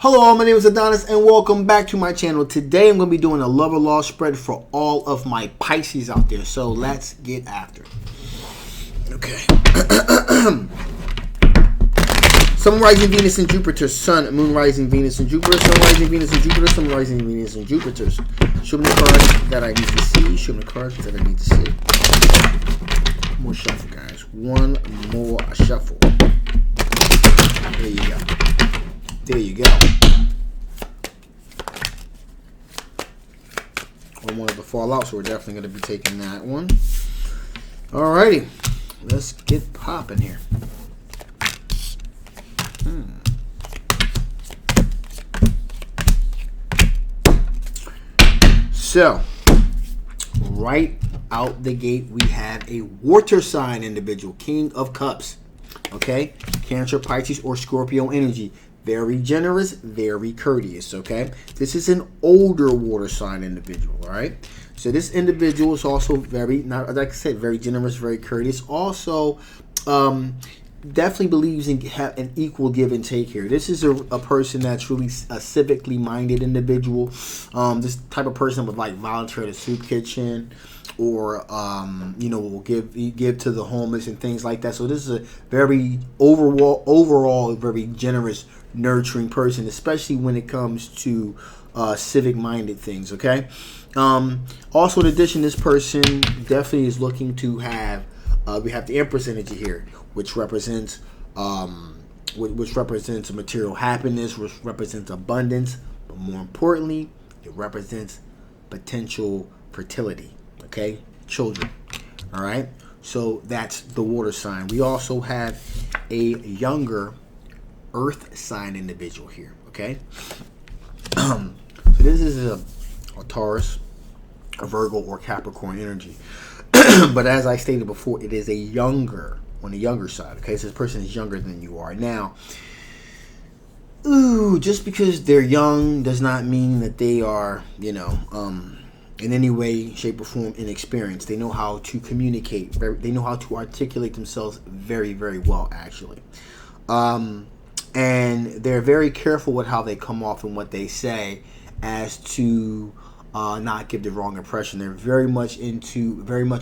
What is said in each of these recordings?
Hello, my name is Adonis and welcome back to my channel. Today I'm going to be doing a lover law spread for all of my Pisces out there. So let's get after it. Okay. Sun, rising Venus and Jupiter. Sun, moon, rising Venus and Jupiter. Sun, rising Venus and Jupiter. Sun, rising Venus and Jupiter. Show me the cards that I need to see. Show me the cards that I need to see. One more shuffle, guys. One more shuffle. There you go. There you go. I wanted to fall out, so we're definitely going to be taking that one. Alrighty. Let's get popping here. So, right out the gate, we have a water sign individual, King of Cups. Okay? Cancer, Pisces, or Scorpio energy. Very generous, very courteous, okay? This is an older water sign individual, all right? So this individual is also very, not like I said, very generous, very courteous. Also, definitely believes in an equal give and take here. This is a person that's really a civically minded individual. This type of person would like volunteer at a soup kitchen, or will give to the homeless and things like that. So this is a very overall very generous, nurturing person, especially when it comes to civic minded things. Okay. Also, in addition, this person definitely is looking to have we have the Empress energy here, which represents material happiness, which represents abundance, but more importantly, it represents potential fertility. Okay, children. All right, so that's the water sign. We also have a younger earth sign individual here. Okay, so this is a Taurus, a Virgo, or Capricorn energy. But as I stated before, it is a younger, on the younger side. Okay, so this person is younger than you are. Now, just because they're young does not mean that they are, in any way, shape, or form inexperienced. They know how to communicate. They know how to articulate themselves very, very well, actually. And they're very careful with how they come off and what they say, as to not give the wrong impression. They're very much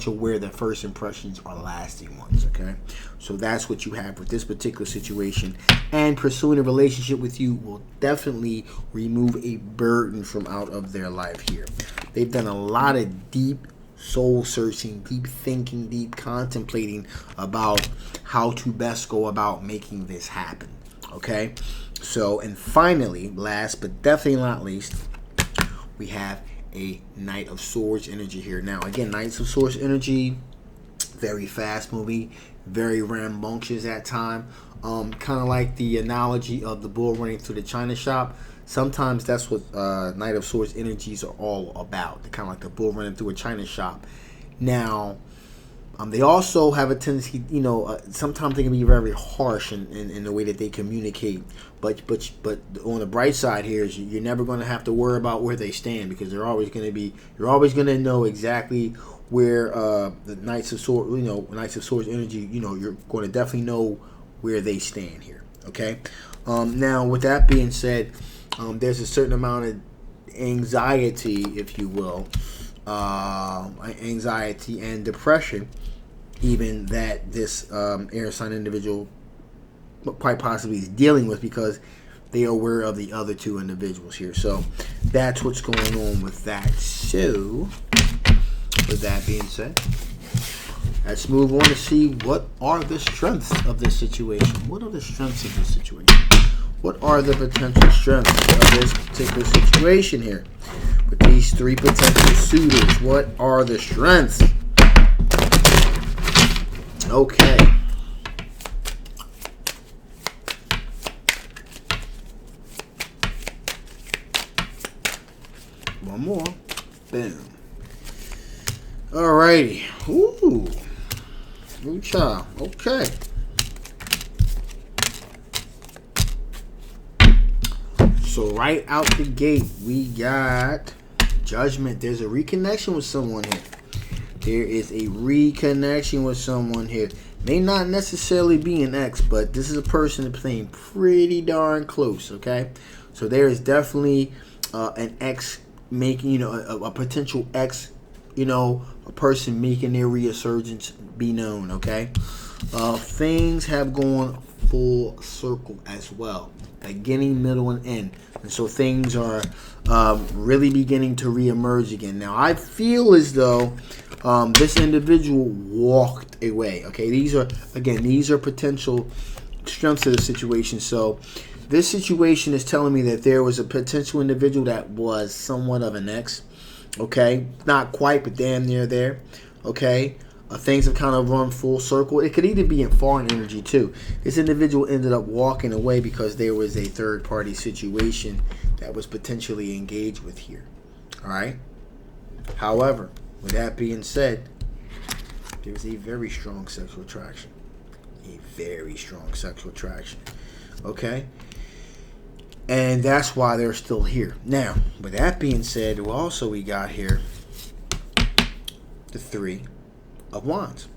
aware that first impressions are lasting ones. Okay, so that's what you have with this particular situation. And pursuing a relationship with you will definitely remove a burden from out of their life here. They've done a lot of deep soul searching, deep thinking, deep contemplating about how to best go about making this happen. Okay, so, and finally, last but definitely not least, we have a Knight of Swords energy here. Now, again, Knights of Swords energy, very fast moving, very rambunctious at time. Kind of like the analogy of the bull running through the china shop. Sometimes that's what Knight of Swords energies are all about. They're kind of like the bull running through a china shop. Now, they also have a tendency, sometimes they can be very harsh in the way that they communicate. But on the bright side here is you're never going to have to worry about where they stand, because you're always going to know exactly where the Knights of Swords, Knights of Swords energy, you're going to definitely know where they stand here. Okay. Now, with that being said, there's a certain amount of anxiety, if you will, anxiety and depression, even that this air sign individual quite possibly is dealing with, because they are aware of the other two individuals here. So that's what's going on with that. So with that being said, let's move on to see what are the strengths of this situation. What are the strengths of this situation? What are the potential strengths of this particular situation here? With these three potential suitors, what are the strengths? Okay. One more. Boom. Alrighty. Ooh, child. Okay. So right out the gate, we got Judgment. There's a reconnection with someone here. There is a reconnection with someone here. May not necessarily be an ex, but this is a person that's playing pretty darn close, okay? So there is definitely an ex making, a potential ex, a person making their resurgence be known, okay? Things have gone full circle as well. Beginning, middle, and end. And so things are really beginning to reemerge again. Now, I feel as though this individual walked away. Okay, these are potential strengths of the situation. So this situation is telling me that there was a potential individual that was somewhat of an ex. Okay, not quite, but damn near there. Okay. Things have kind of run full circle. It could either be in foreign energy too. This individual ended up walking away because there was a third party situation that was potentially engaged with here. All right. However, with that being said, there's a very strong sexual attraction. A very strong sexual attraction. Okay. And that's why they're still here. Now, with that being said, we got here the 3 of Wands.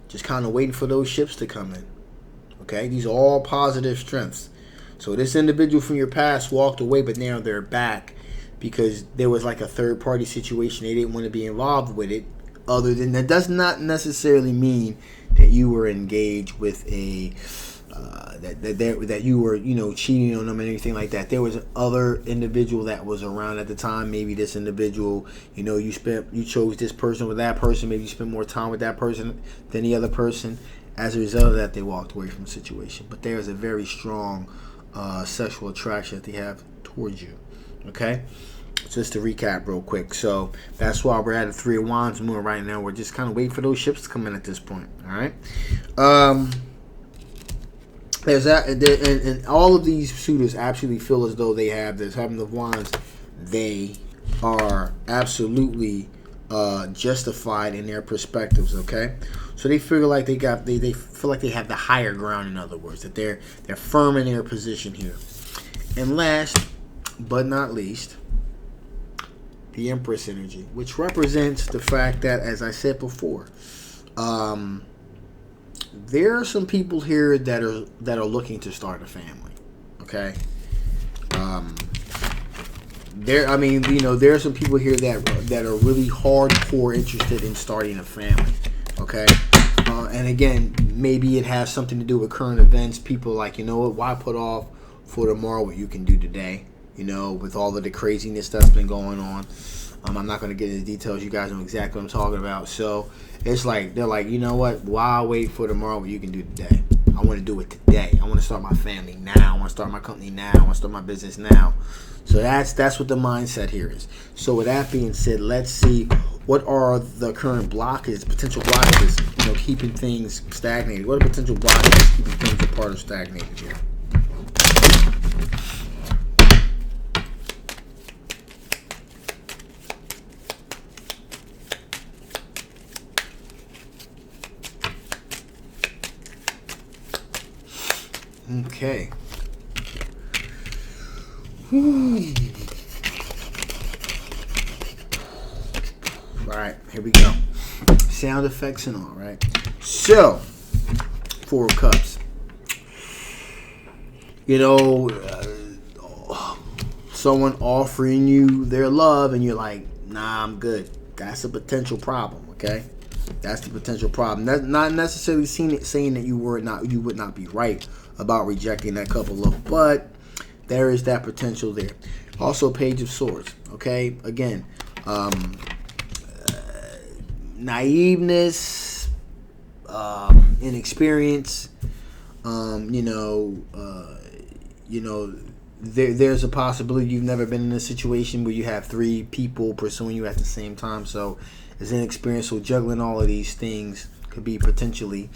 Just kind of waiting for those ships to come in. Okay, these are all positive strengths. So this individual from your past walked away, but now they're back because there was like a third party situation. They didn't want to be involved with it. Other than that, does not necessarily mean that you were engaged with a that you were cheating on them and anything like that. There was other individual that was around at the time. Maybe this individual, you chose this person with that person. Maybe you spent more time with that person than the other person. As a result of that, they walked away from the situation. But there's a very strong sexual attraction that they have towards you. Okay. Just to recap real quick. So that's why we're at a 3 of Wands moon right now. We're just kind of waiting for those ships to come in at this point. All right. There's that, and all of these suitors absolutely feel as though they have this having the Wands. They are absolutely justified in their perspectives. Okay, so they feel like they feel like they have the higher ground. In other words, that they're firm in their position here. And last but not least, the Empress energy, which represents the fact that, as I said before, there are some people here that are looking to start a family. Okay. There are some people here that are really hardcore interested in starting a family. Okay. And again, maybe it has something to do with current events. People like, why put off for tomorrow what you can do today? With all of the craziness that's been going on. I'm not going to get into details. You guys know exactly what I'm talking about. So it's like, they're like, why wait for tomorrow what you can do today? I want to do it today. I want to start my family now. I want to start my company now. I want to start my business now. So that's what the mindset here is. So with that being said, let's see what are the current blockages, potential blockages, keeping things stagnated. What are potential blockages keeping things apart or stagnated here? Okay. All right, here we go. Sound effects and all, right? So, 4 of Cups. Someone offering you their love and you're like, nah, I'm good. That's a potential problem, okay? That's the potential problem. That's not necessarily saying that you would not be right about rejecting that couple love, but there is that potential there. Also, Page of Swords. Okay, again, naiveness, inexperience. There's a possibility you've never been in a situation where you have 3 people pursuing you at the same time. So, as inexperienced, so juggling all of these things could be potentially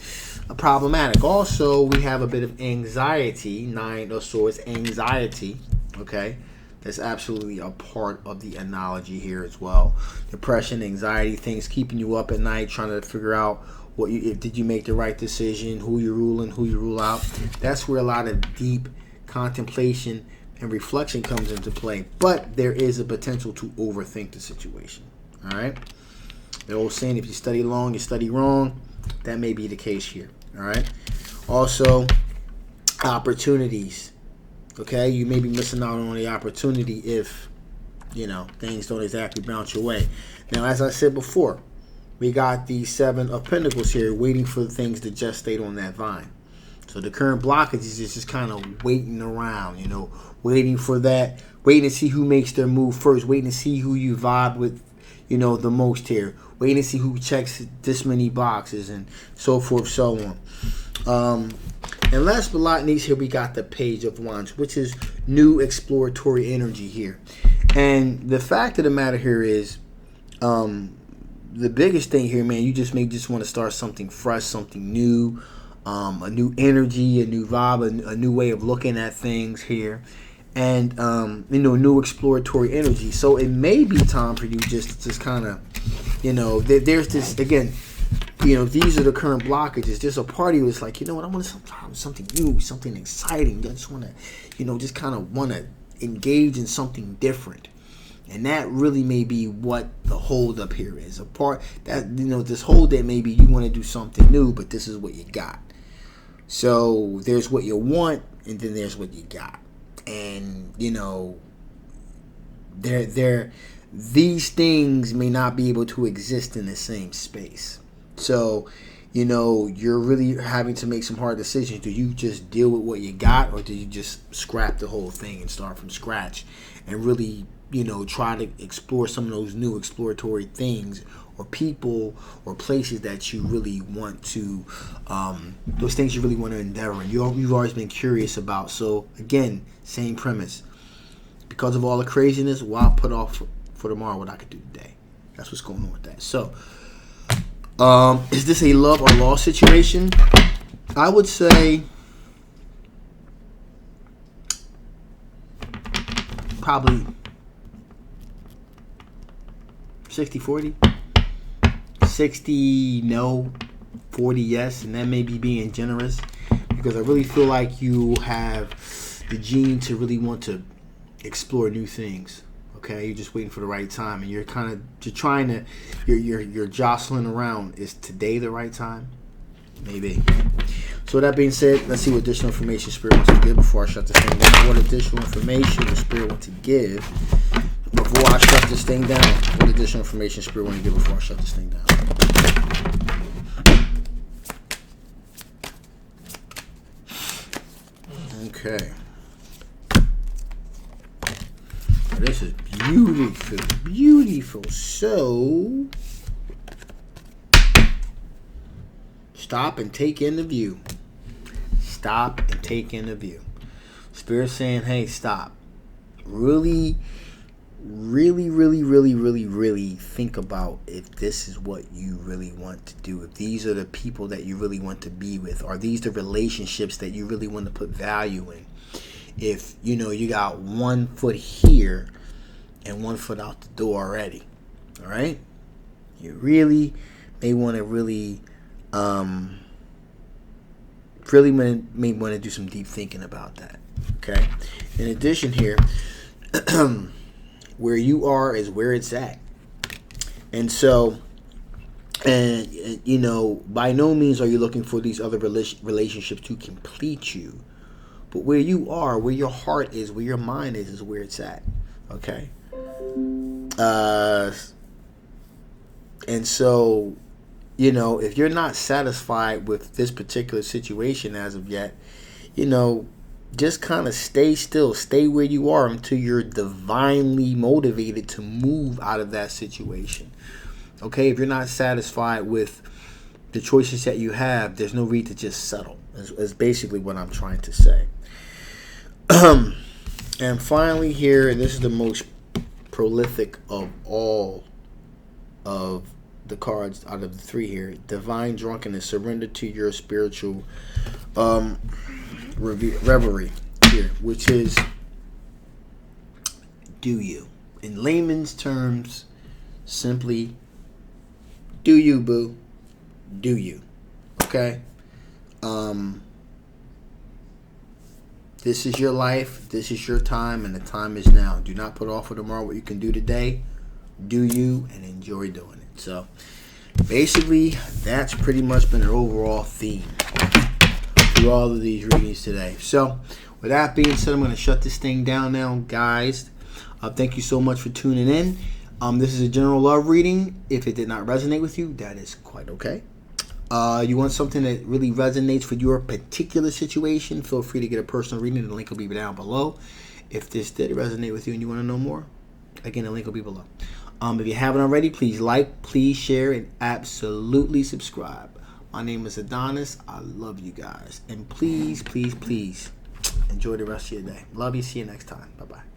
problematic. Also, we have a bit of anxiety, 9 of Swords, anxiety, okay? That's absolutely a part of the analogy here as well. Depression, anxiety, things keeping you up at night, trying to figure out did you make the right decision, who you rule in, who you rule out. That's where a lot of deep contemplation and reflection comes into play. But there is a potential to overthink the situation, all right? The old saying, if you study long, you study wrong. That may be the case here. All right. Also, opportunities Okay, you may be missing out on the opportunity if, you know, things don't exactly bounce your way. Now, as I said before, we got the Seven of Pentacles here waiting for things to gestate on that vine. So the current blockages is just kind of waiting around, you know, waiting for that, waiting to see who makes their move first, waiting to see who you vibe with, you know, the most here, waiting to see who checks this many boxes and so forth, so on. And last but not least, here we got the Page of Wands, which is new exploratory energy here. And the fact of the matter here is, the biggest thing here, man, you just may just want to start something fresh, something new, a new energy, a new vibe, a new way of looking at things here, and you know, new exploratory energy. So it may be time for you just kind of, you know, there's this again. You know, these are the current blockages. There's a party that's like, you know what, I want something new, something exciting. I just want to, you know, just kind of want to engage in something different. And that really may be what the hold up here is. A part that, you know, this hold that maybe you want to do something new, but this is what you got. So there's what you want, and then there's what you got. And, you know, these things may not be able to exist in the same space. So, you know, you're really having to make some hard decisions. Do you just deal with what you got, or do you just scrap the whole thing and start from scratch and really, you know, try to explore some of those new exploratory things or people or places that you really want to, those things you really want to endeavor and you've always been curious about. So, again, same premise. Because of all the craziness, why put off for tomorrow what I could do today? That's what's going on with that. So, is this a love or loss situation? I would say probably 60-40. 60 no, 40 yes, and that may be being generous, because I really feel like you have the gene to really want to explore new things. Okay, you're just waiting for the right time, and you're jostling around. Is today the right time? Maybe. So with that being said, let's see what additional information Spirit wants to give before I shut this thing down. What additional information the Spirit wants to give before I shut this thing down? What additional information Spirit wants to give before I shut this thing down? Okay. This is beautiful, beautiful. So, stop and take in the view. Stop and take in the view. Spirit saying, hey, stop. Really, really, really, really, really, really think about if this is what you really want to do. If these are the people that you really want to be with. Are these the relationships that you really want to put value in? If, you know, you got 1 foot here and 1 foot out the door already, all right? You really may want to may want to do some deep thinking about that, okay? In addition here, where you are is where it's at. And so, and you know, by no means are you looking for these other relationships to complete you. But where you are, where your heart is, where your mind is where it's at. Okay? And so, you know, if you're not satisfied with this particular situation as of yet, you know, just kind of stay still. Stay where you are until you're divinely motivated to move out of that situation. Okay? If you're not satisfied with the choices that you have, there's no reason to just settle. Is basically what I'm trying to say. And finally here, and this is the most prolific of all of the cards out of the 3 here, divine drunkenness, surrender to your spiritual reverie here, which is, do you? In layman's terms, simply, do you, boo? Do you? Okay? This is your life, this is your time, and the time is now. Do not put off for tomorrow what you can do today. Do you, and enjoy doing it. So, basically, that's pretty much been an overall theme through all of these readings today. So, With that being said, I'm going to shut this thing down now, guys. Thank you so much for tuning in. This is a general love reading. If it did not resonate with you, that is quite okay. You want something that really resonates for your particular situation, feel free to get a personal reading. The link will be down below. If this did resonate with you and you want to know more, again, the link will be below. If you haven't already, please like, please share, and absolutely subscribe. My name is Adonis. I love you guys. And please, please, please enjoy the rest of your day. Love you. See you next time. Bye-bye.